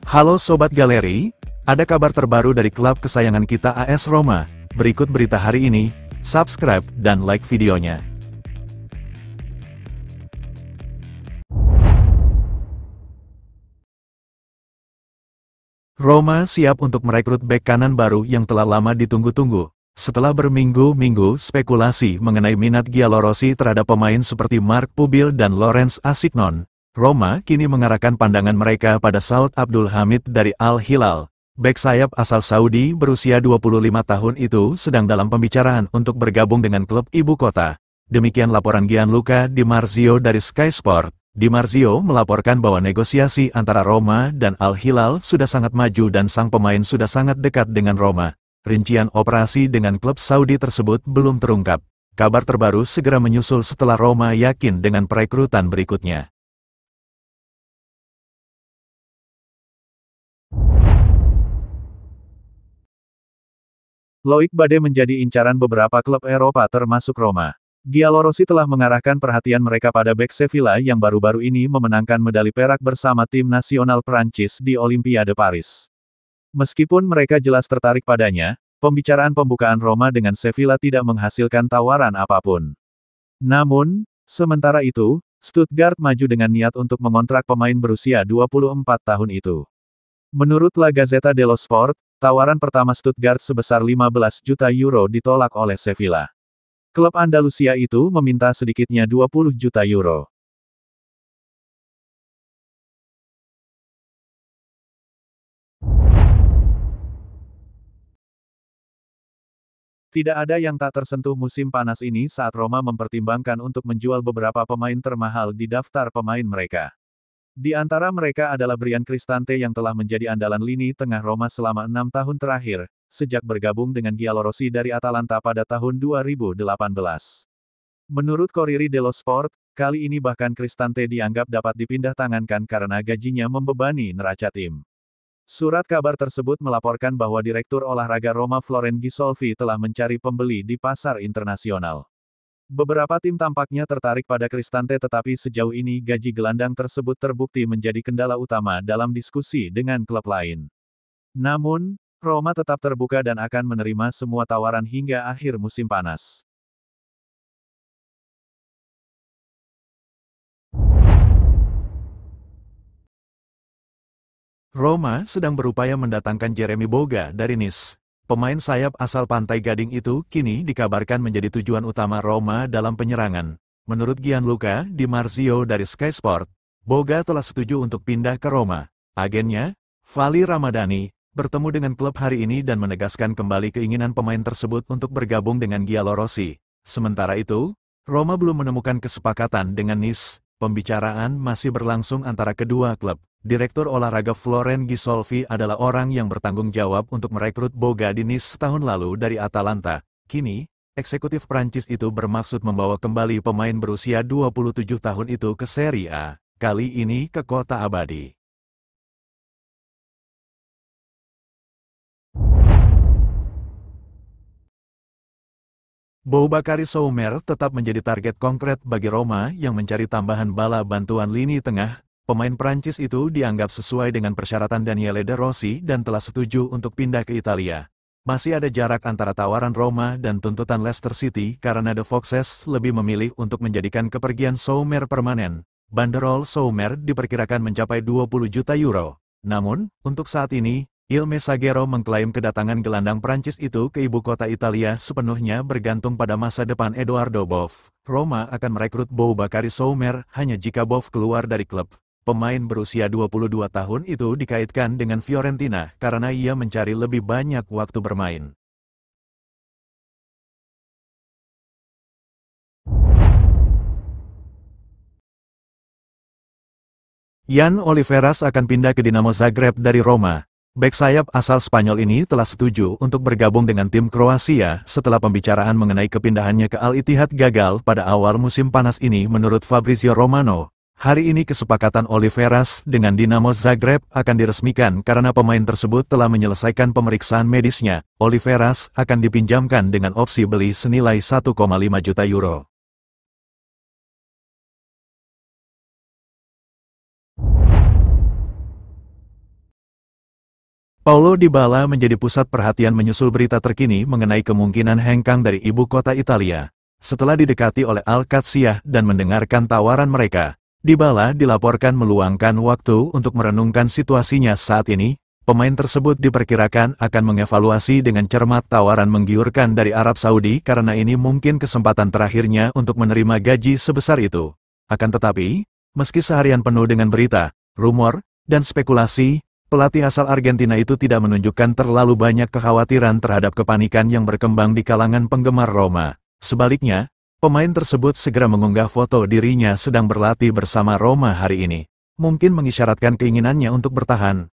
Halo Sobat Galeri, ada kabar terbaru dari klub kesayangan kita AS Roma. Berikut berita hari ini, subscribe dan like videonya. Roma siap untuk merekrut bek kanan baru yang telah lama ditunggu-tunggu. Setelah berminggu-minggu spekulasi mengenai minat Giallorossi terhadap pemain seperti Mark Pubil dan Laurence Asignon, Roma kini mengarahkan pandangan mereka pada Saud Abdul Hamid dari Al Hilal. Bek sayap asal Saudi berusia 25 tahun itu sedang dalam pembicaraan untuk bergabung dengan klub ibu kota. Demikian laporan Gianluca Di Marzio dari Sky Sport. Di Marzio melaporkan bahwa negosiasi antara Roma dan Al Hilal sudah sangat maju dan sang pemain sudah sangat dekat dengan Roma. Rincian operasi dengan klub Saudi tersebut belum terungkap. Kabar terbaru segera menyusul setelah Roma yakin dengan perekrutan berikutnya. Loic Bade menjadi incaran beberapa klub Eropa termasuk Roma. Giallorossi telah mengarahkan perhatian mereka pada bek Sevilla yang baru-baru ini memenangkan medali perak bersama tim nasional Prancis di Olimpiade Paris. Meskipun mereka jelas tertarik padanya, pembicaraan pembukaan Roma dengan Sevilla tidak menghasilkan tawaran apapun. Namun, sementara itu, Stuttgart maju dengan niat untuk mengontrak pemain berusia 24 tahun itu. Menurut La Gazzetta dello Sport, tawaran pertama Stuttgart sebesar 15 juta euro ditolak oleh Sevilla. Klub Andalusia itu meminta sedikitnya 20 juta euro. Tidak ada yang tak tersentuh musim panas ini saat Roma mempertimbangkan untuk menjual beberapa pemain termahal di daftar pemain mereka. Di antara mereka adalah Bryan Cristante yang telah menjadi andalan lini tengah Roma selama 6 tahun terakhir, sejak bergabung dengan Giallorossi dari Atalanta pada tahun 2018. Menurut Corriere dello Sport, kali ini bahkan Cristante dianggap dapat dipindah tangankan karena gajinya membebani neraca tim. Surat kabar tersebut melaporkan bahwa Direktur Olahraga Roma Floren Ghisolfi telah mencari pembeli di pasar internasional. Beberapa tim tampaknya tertarik pada Cristante tetapi sejauh ini gaji gelandang tersebut terbukti menjadi kendala utama dalam diskusi dengan klub lain. Namun, Roma tetap terbuka dan akan menerima semua tawaran hingga akhir musim panas. Roma sedang berupaya mendatangkan Jeremy Boga dari Nice. Pemain sayap asal Pantai Gading itu kini dikabarkan menjadi tujuan utama Roma dalam penyerangan. Menurut Gianluca Di Marzio dari Sky Sport, Boga telah setuju untuk pindah ke Roma. Agennya, Vali Ramadhani, bertemu dengan klub hari ini dan menegaskan kembali keinginan pemain tersebut untuk bergabung dengan Giallorossi. Sementara itu, Roma belum menemukan kesepakatan dengan Nice. Pembicaraan masih berlangsung antara kedua klub. Direktur olahraga Floren Ghisolfi adalah orang yang bertanggung jawab untuk merekrut Boga di Nice tahun lalu dari Atalanta. Kini, eksekutif Prancis itu bermaksud membawa kembali pemain berusia 27 tahun itu ke Serie A, kali ini ke Kota Abadi. Boubakary Soumer tetap menjadi target konkret bagi Roma yang mencari tambahan bala bantuan lini tengah. Pemain Prancis itu dianggap sesuai dengan persyaratan Daniele De Rossi dan telah setuju untuk pindah ke Italia. Masih ada jarak antara tawaran Roma dan tuntutan Leicester City karena The Foxes lebih memilih untuk menjadikan kepergian Soumer permanen. Banderol Soumer diperkirakan mencapai 20 juta euro. Namun, untuk saat ini, Il Messaggero mengklaim kedatangan gelandang Prancis itu ke ibu kota Italia sepenuhnya bergantung pada masa depan Edoardo Boff. Roma akan merekrut Boubakary Soumer hanya jika Boff keluar dari klub. Pemain berusia 22 tahun itu dikaitkan dengan Fiorentina karena ia mencari lebih banyak waktu bermain. Jan Oliveras akan pindah ke Dinamo Zagreb dari Roma. Bek sayap asal Spanyol ini telah setuju untuk bergabung dengan tim Kroasia setelah pembicaraan mengenai kepindahannya ke Al Ittihad gagal pada awal musim panas ini menurut Fabrizio Romano. Hari ini kesepakatan Oliveras dengan Dinamo Zagreb akan diresmikan karena pemain tersebut telah menyelesaikan pemeriksaan medisnya. Oliveras akan dipinjamkan dengan opsi beli senilai 1,5 juta euro. Paulo Dybala menjadi pusat perhatian menyusul berita terkini mengenai kemungkinan hengkang dari ibu kota Italia. Setelah didekati oleh Al-Qadsiah dan mendengarkan tawaran mereka, Dybala dilaporkan meluangkan waktu untuk merenungkan situasinya saat ini. Pemain tersebut diperkirakan akan mengevaluasi dengan cermat tawaran menggiurkan dari Arab Saudi karena ini mungkin kesempatan terakhirnya untuk menerima gaji sebesar itu. Akan tetapi, meski seharian penuh dengan berita, rumor, dan spekulasi, pelatih asal Argentina itu tidak menunjukkan terlalu banyak kekhawatiran terhadap kepanikan yang berkembang di kalangan penggemar Roma. Sebaliknya, pemain tersebut segera mengunggah foto dirinya sedang berlatih bersama Roma hari ini. Mungkin mengisyaratkan keinginannya untuk bertahan.